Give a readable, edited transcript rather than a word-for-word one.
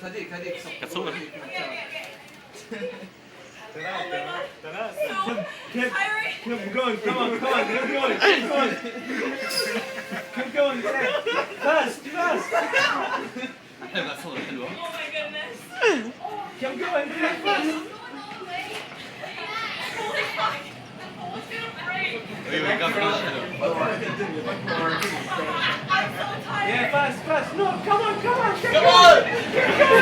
กระสู้นะ Keep going. Come on. Keep going. Keep going. Keep going. Fast. กระสู้นะหลวง Oh my goodness. Keep going. Fast. Holy fuck. Almost gonna break. เฮ้ยกำลัง I'm so tired. Yeah, fast. No, come on. Keep Come going. on! Keep going.